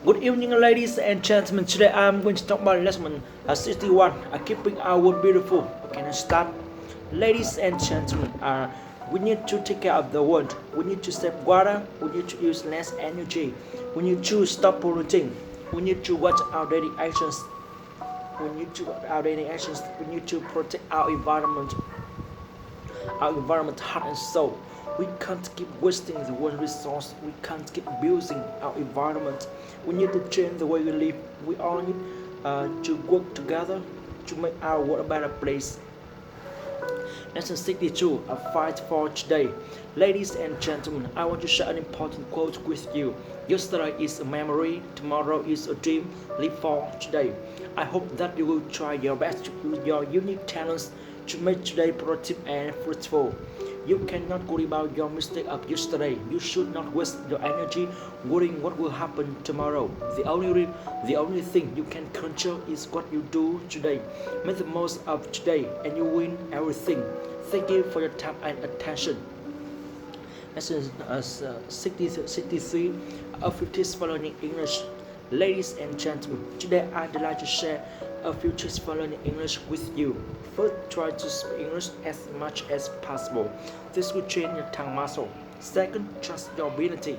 Good evening, ladies and gentlemen. Today I'm going to talk about lesson 61. Keeping our world beautiful. Okay, let's start. Ladies and gentlemen, we need to take care of the world. We need to save water. We need to use less energy. We need to stop polluting. We need to watch our daily actions. We need to protect our environment, heart and soul. We can't keep wasting the world resource. We can't keep abusing our environment. We need to change the way we live. We all need to work together to make our world a better place. Lesson 62, a fight for today. Ladies and gentlemen, I want to share an important quote with you. Yesterday is a memory, tomorrow is a dream. Live for today. I hope that you will try your best to use your unique talents to make today productive and fruitful. You cannot worry about your mistake of yesterday. You should not waste your energy worrying what will happen tomorrow. The only thing you can control is what you do today. Make the most of today and you win everything. Thank you for your time and attention. Lesson 63 of 50 following English. Ladies and gentlemen, today I'd like to share a few tips for learning English with you. First, try to speak English as much as possible. This will train your tongue muscle. Second, trust your ability.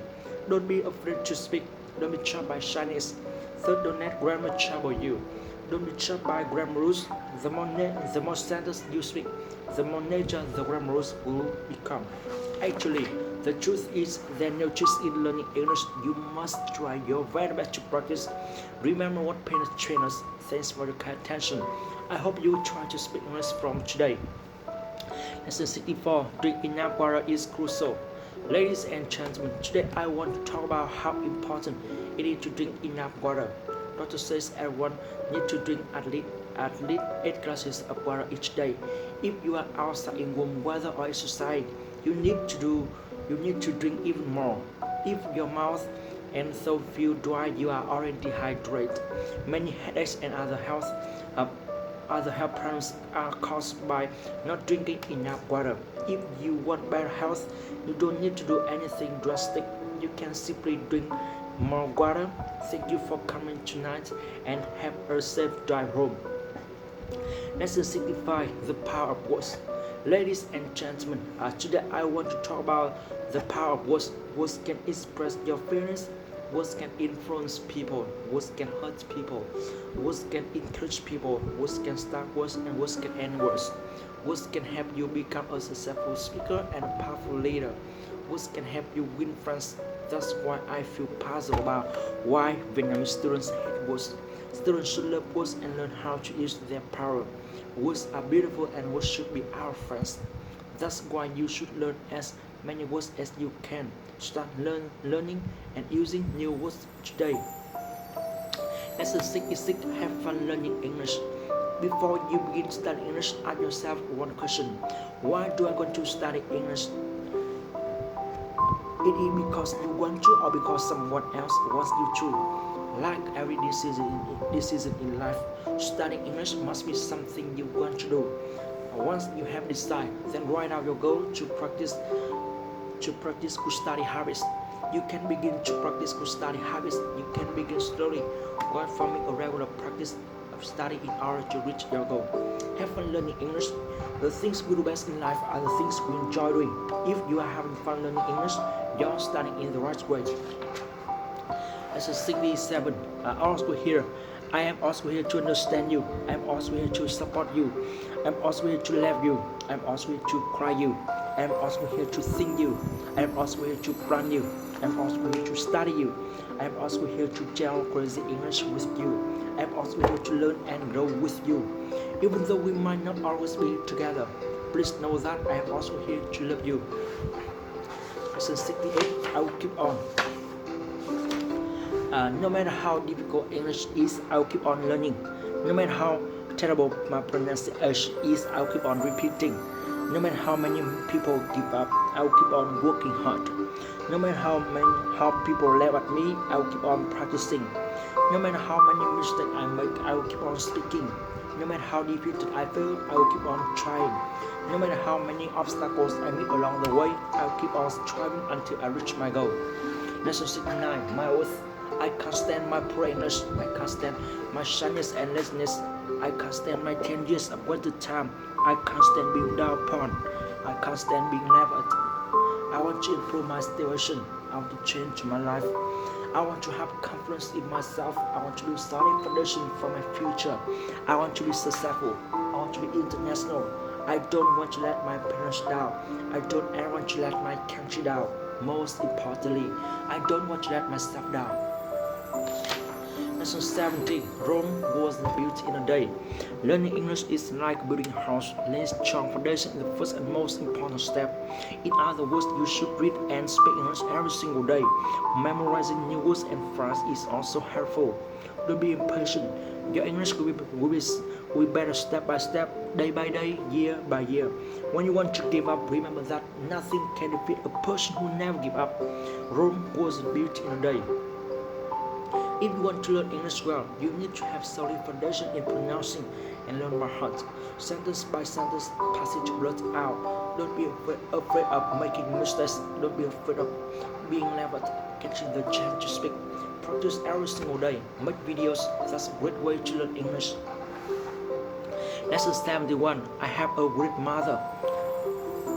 Don't be afraid to speak. Don't be trapped by shyness. Third, don't let grammar trouble you. Don't be trapped by grammar rules. The more sentences you speak, the more nature the grammar rules will become. Actually, the truth is there's no choice in learning English. You must try your very best to practice. Remember what parents train us. Thanks for your attention. I hope you will try to speak English from today. Lesson 64. Drink enough water is crucial. Ladies and gentlemen, today I want to talk about how important it is to drink enough water. Doctor says everyone needs to drink at least 8 glasses of water each day. If you are outside in warm weather or exercise, you need to drink even more. If your mouth and throat feel dry, you are already dehydrated. Many headaches and other health problems are caused by not drinking enough water. If you want better health, you don't need to do anything drastic. You can simply drink more water. Thank you for coming tonight and have a safe drive home. Lesson 65, the power of words. Ladies and gentlemen, today I want to talk about the power of words. Words can express your feelings. Words can influence people. Words can hurt people. Words can encourage people. Words can start words and words can end words. Words can help you become a successful speaker and a powerful leader. Words can help you win friends. That's why I feel puzzled about why Vietnamese students hate words. Students should love words and learn how to use their power. Words are beautiful and words should be our friends. That's why you should learn as many words as you can. Start learning and using new words today. Lesson 66, have fun learning English. Before you begin studying English, ask yourself one question. Why do I want to study English? It is because you want to or because someone else wants you to. Like every decision in life, studying English must be something you want to do. Once you have decided, then write out your goal to practice good study habits. You can begin to practice good study habits. You can begin slowly while forming a regular practice of study in order to reach your goal. Have fun learning English. The things we do best in life are the things we enjoy doing. If you are having fun learning English, you're studying in the right way. Lesson 67. I am also here to understand you. I am also here to support you. I am also here to love you. I am also here to cry you. I am also here to sing you. I am also here to plan you. I am also here to study you. I am also here to tell crazy English with you. I am also here to learn and grow with you. Even though we might not always be together, please know that I am also here to love you. Lesson 68. I will keep on. No matter how difficult English is, I'll keep on learning. No matter how terrible my pronunciation is, I'll keep on repeating. No matter how many people give up, I'll keep on working hard. No matter how people laugh at me, I'll keep on practicing. No matter how many mistakes I make, I will keep on speaking. No matter how defeated I feel, I will keep on trying. No matter how many obstacles I meet along the way, I'll keep on striving until I reach my goal. Lesson 69, my worth. I can't stand my poor English. I can't stand my shyness and laziness. I can't stand my 10 years of wasted time. I can't stand being down upon. I can't stand being laughed at. I want to improve my situation. I want to change my life. I want to have confidence in myself. I want to build solid foundation for my future. I want to be successful. I want to be international. I don't want to let my parents down. I don't ever want to let my country down. Most importantly, I don't want to let myself down. Lesson 17. Rome wasn't built in a day. Learning English is like building a house. Laying strong foundation is the first and most important step. In other words, you should read and speak English every single day. Memorizing new words and phrases is also helpful. Don't be impatient. Your English will be better step by step, day by day, year by year. When you want to give up, remember that nothing can defeat a person who never gives up. Rome wasn't built in a day. If you want to learn English well, you need to have solid foundation in pronouncing and learn by heart. Sentence by sentence, passage blurt out. Don't be afraid of making mistakes. Don't be afraid of being laughed at, catching the chance to speak. Practice every single day. Make videos. That's a great way to learn English. Lesson 71. I have a great mother.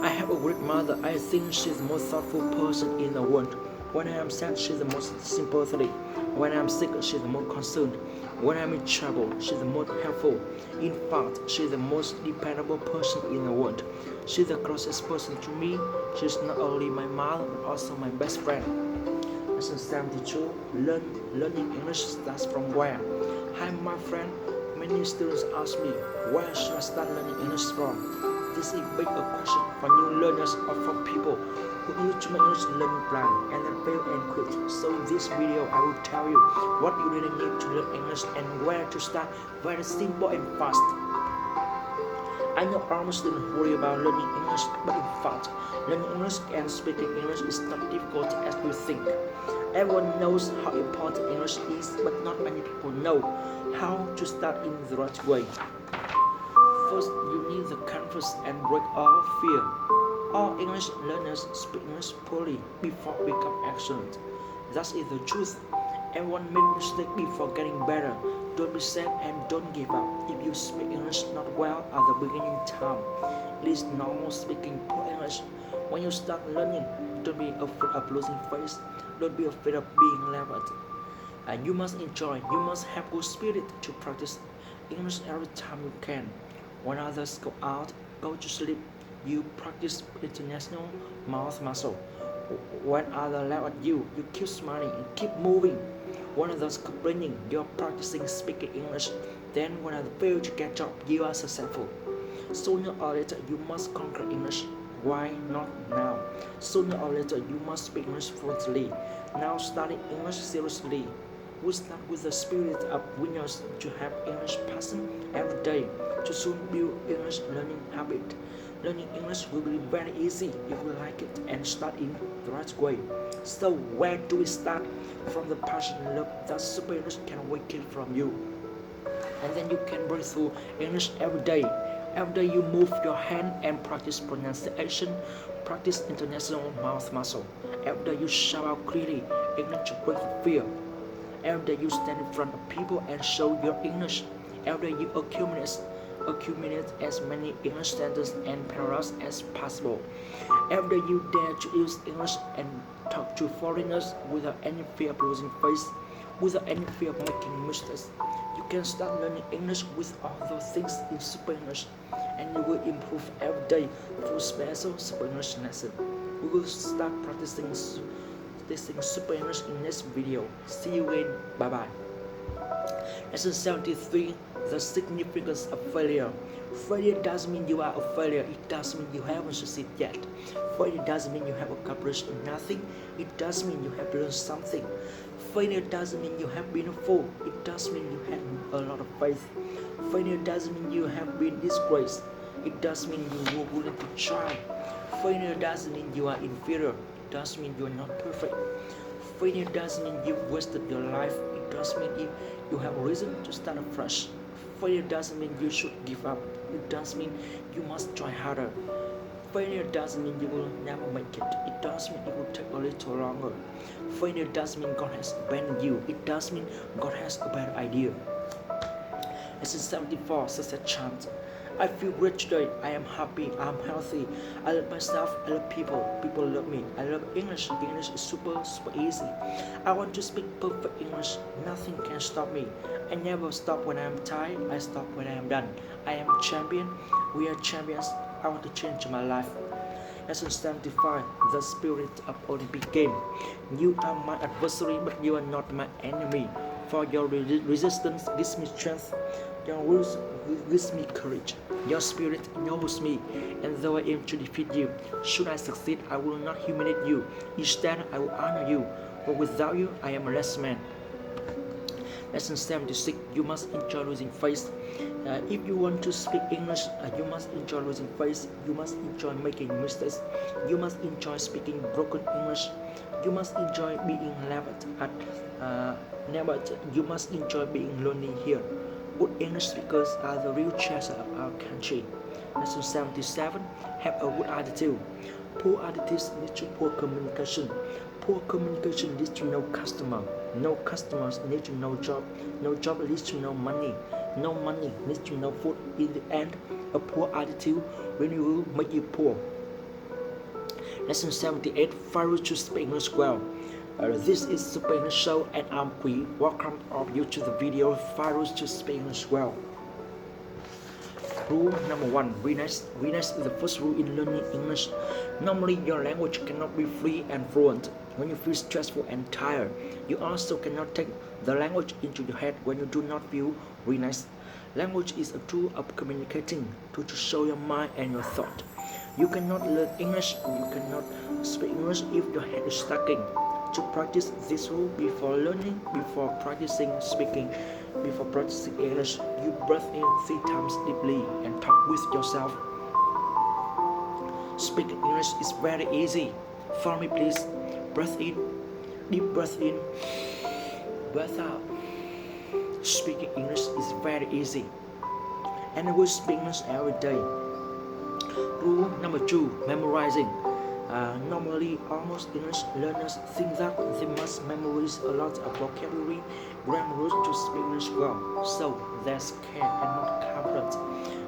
I think she's the most thoughtful person in the world. When I am sad, she's the most sympathetic. When I am sick, she's the most concerned. When I am in trouble, she's the most helpful. In fact, she's the most dependable person in the world. She's the closest person to me. She's not only my mom, but also my best friend. Lesson 72. Learning English starts from where? Hi, my friend. Many students ask me, where should I start learning English from? This is a big question for new learners or for people who need to make English learning plan and then fail and quit. So in this video, I will tell you what you really need to learn English and where to start. Very simple and fast. I know almost students worry about learning English, but in fact, learning English and speaking English is not difficult as you think. Everyone knows how important English is, but not many people know how to start in the right way. First, you need the confidence and break all fear. All English learners speak English poorly before become excellent. That is the truth. Everyone makes mistakes before getting better. Don't be sad and don't give up. If you speak English not well at the beginning time, it is normal speaking poor English. When you start learning, don't be afraid of losing face. Don't be afraid of being laughed at. And you must enjoy. You must have good spirit to practice English every time you can. When others go out, go to sleep, you practice international mouth muscle. When others laugh at you, you keep smiling and keep moving. When others complaining, you're practicing speaking English. Then when others fail to catch up, you are successful. Sooner or later, you must conquer English. Why not now? Sooner or later, you must speak English fluently. Now study English seriously. We start with the spirit of winners to have English passion every day to soon build English learning habit. Learning English will be very easy if you like it and start in the right way. So where do we start? From the passion and love that super English can awaken from you. And then you can break through English every day. Every day you move your hand and practice pronunciation, practice international mouth muscle. Every day you shout out clearly, English to break the fear. Every day you stand in front of people and show your English. Every day you accumulate as many English sentences and paragraphs as possible. Every day you dare to use English and talk to foreigners without any fear of losing face, without any fear of making mistakes. You can start learning English with all those things in Super English, and you will improve every day through special Super English lesson. We will start practicing Super English in next video. See you again. Bye bye. Lesson 73. The significance of failure. Failure doesn't mean you are a failure. It doesn't mean you haven't succeeded yet. Failure doesn't mean you have accomplished nothing. It does mean you have learned something. Failure doesn't mean you have been a fool. It does mean you had a lot of faith. Failure doesn't mean you have been disgraced. It does mean you were willing to try. Failure doesn't mean you are inferior. It does mean you are not perfect. Failure doesn't mean you've wasted your life. It does mean if you have a reason to start afresh. Failure doesn't mean you should give up. It does mean you must try harder. Failure doesn't mean you will never make it. It does mean it will take a little longer. failure doesn't mean God has abandoned you. It does mean God has a better idea. Lesson 74, success chant. I feel great today. I am happy. I'm healthy. I love myself. I love people. People love me. I love English. English is super easy. I want to speak perfect English. Nothing can stop me. I never stop when I am tired. I stop when I am done. I am a champion. We are champions. I want to change my life. Lesson 75, the spirit of Olympic game. You are my adversary, but you are not my enemy. For your resistance gives me strength. Your rules gives me courage. Your spirit knows me, and though I aim to defeat you, should I succeed, I will not humiliate you. Instead, I will honor you. For without you, I am a less man. Lesson 76, you must enjoy losing face. If you want to speak English, you must enjoy losing face. You must enjoy making mistakes. You must enjoy speaking broken English. You must enjoy being laughed at. You must enjoy being lonely here. Good English speakers are the real treasure of our country. Lesson 77, have a good attitude. Poor attitudes lead to poor communication. Poor communication leads to no customer. No customers lead to no job. No job leads to no money. No money leads to no food. In the end, a poor attitude will make you poor. Lesson 78, Farouz to speak English well. This is Super English Show and I'm Quý. Welcome all of you to the video Farouz to speak English well. Rule number 1, readiness. Readiness is the first rule in learning English. Normally, your language cannot be free and fluent when you feel stressful and tired. You also cannot take the language into your head when you do not feel readiness. Language is a tool of communicating to show your mind and your thought. You cannot learn English, you cannot speak English if your head is stuck. To practice this rule before learning, before practicing speaking, before practicing English, you breathe in 3 times deeply and talk with yourself. Speaking English is very easy. Follow me please. Breathe in, deep breath in, breath out. Speaking English is very easy, and I will speak English every day. Rule number 2, memorizing. Normally, almost English learners think that they must memorize a lot of vocabulary, grammar rules to speak English well, so they're scared and not confident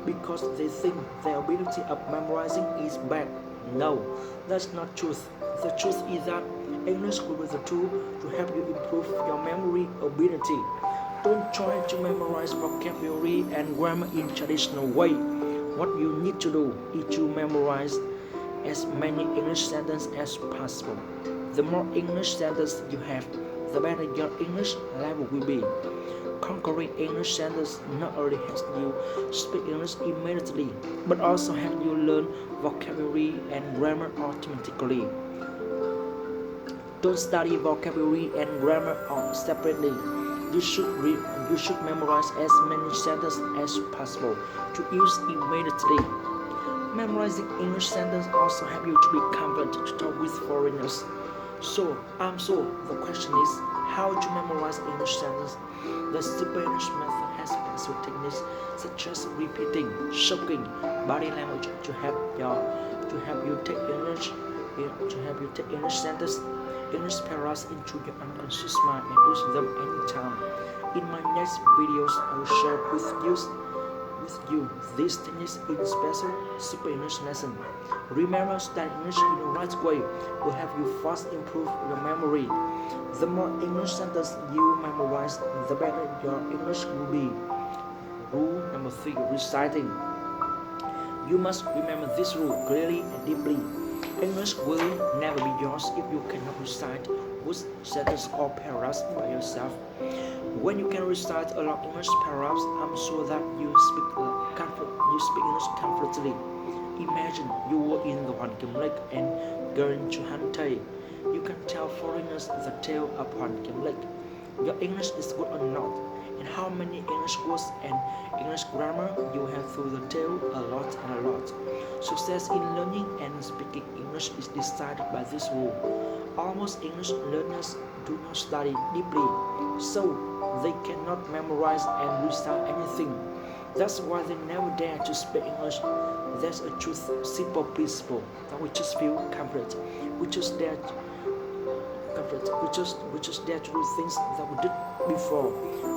because they think their ability of memorizing is bad. No, that's not truth. The truth is that English will be the tool to help you improve your memory ability. Don't try to memorize vocabulary and grammar in traditional way. What you need to do is to memorize as many English sentences as possible. The more English sentences you have, the better your English level will be. Conquering English sentences not only helps you speak English immediately, but also helps you learn vocabulary and grammar automatically. Don't study vocabulary and grammar separately. You should memorize as many sentences as possible to use immediately. Memorizing English sentences also help you to be confident to talk with foreigners. So the question is, how to memorize English sentences? The Super English method has special techniques such as repeating, showing body language to help you take English sentences, English paragraphs into your unconscious mind and use them anytime. In my next videos, I will share with you these techniques in special Super English lesson. Remember, studying English in the right way will help you fast improve your memory. The more English sentences you memorize, the better your English will be. Rule number 3, reciting. You must remember this rule clearly and deeply. English will never be yours if you cannot recite words, sentences or paragraphs by yourself. When you can recite a long English paragraphs, I'm sure that you speak English confidently. Imagine you were in the Hoàn Kiếm Lake and going to Han Thầy. You can tell foreigners the tale of Hoàn Kiếm Lake. Your English is good or not, and how many English words and English grammar you have through the tale, a lot and a lot. Success in learning and speaking English is decided by this rule. Almost English learners do not study deeply, so they cannot memorize and recite anything. That's why they never dare to speak English. That's a simple principle that we just feel confident. We just dare comfort. We just dare to do things that we did before.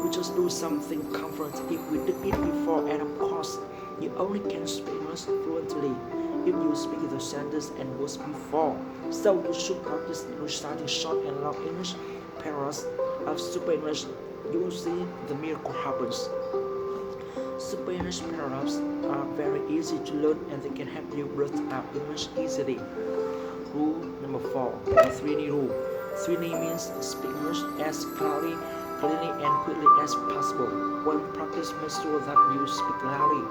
We just do something comfort if we did it before, and of course, you only can speak English fluently if you speak the sentence and words before. So you should practice reciting short and long English paragraphs of Super English. You will see the miracle happens. Super English paragraphs are very easy to learn and they can help you brush up English easily. Rule number 4, the 3D rule. 3D means speak English as clearly and quickly as possible. When practice, make sure that you speak loudly,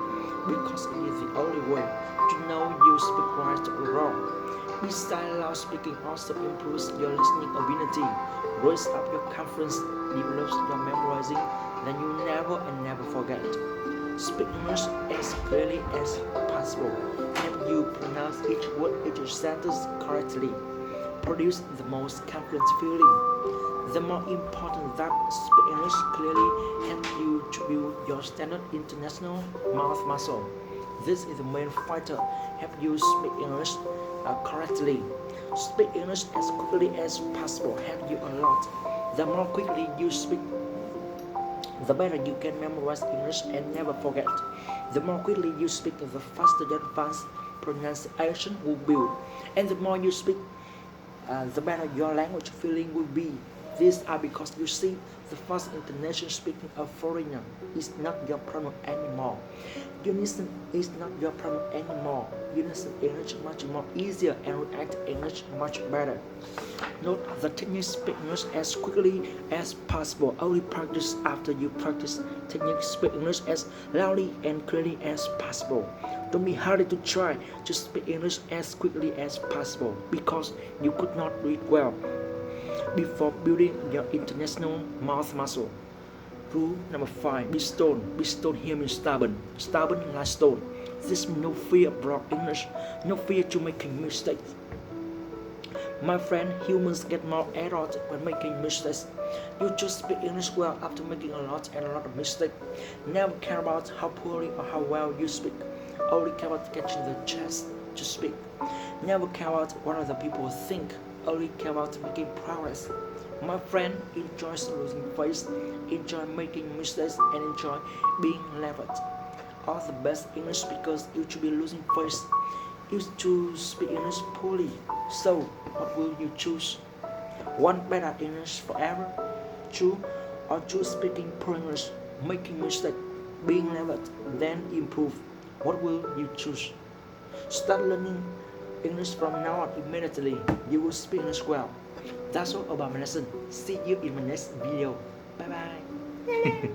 because it is the only way to know you speak right or wrong. Besides, loud speaking also improves your listening ability, raises up your confidence, develops your memorizing, then you never forget. Speak English as clearly as possible. Help you pronounce each word, each sentence correctly. Produce the most confident feeling. The more important that speak English clearly helps you to build your standard international mouth muscle. This is the main factor. Help you speak English correctly. Speak English as quickly as possible help you a lot. The more quickly you speak, the better you can memorize English and never forget. The more quickly you speak, the faster your advanced pronunciation will build. And the more you speak, the better your language feeling will be. These are because you see, the fast intonation speaking of foreigner is not your problem anymore. Unison is not your problem anymore. Unison English much more easier and react English much better. Note the technique speak English as quickly as possible. Only practice after you practice technique speak English as loudly and clearly as possible. Don't be hurry to try to speak English as quickly as possible because you could not do it well before building your international mouth muscle. Rule number 5, be stone. Be stone here means stubborn. Stubborn like stone. This means no fear of broken English, no fear to making mistakes. My friend, humans get more errors when making mistakes. You just speak English well after making a lot of mistakes. Never care about how poorly or how well you speak. Only care about catching the chance to speak. Never care about what other people think. Only care about making progress. My friend, enjoy losing face, enjoy making mistakes, and enjoy being laughed. All the best English speakers used to be losing face, used to speak English poorly. So, what will you choose? Want better English forever? Choose or choose speaking poor English, making mistakes, being laughed, then improve. What will you choose? Start learning English from now on immediately. You will speak English well. That's all about my lesson. See you in my next video. Bye bye.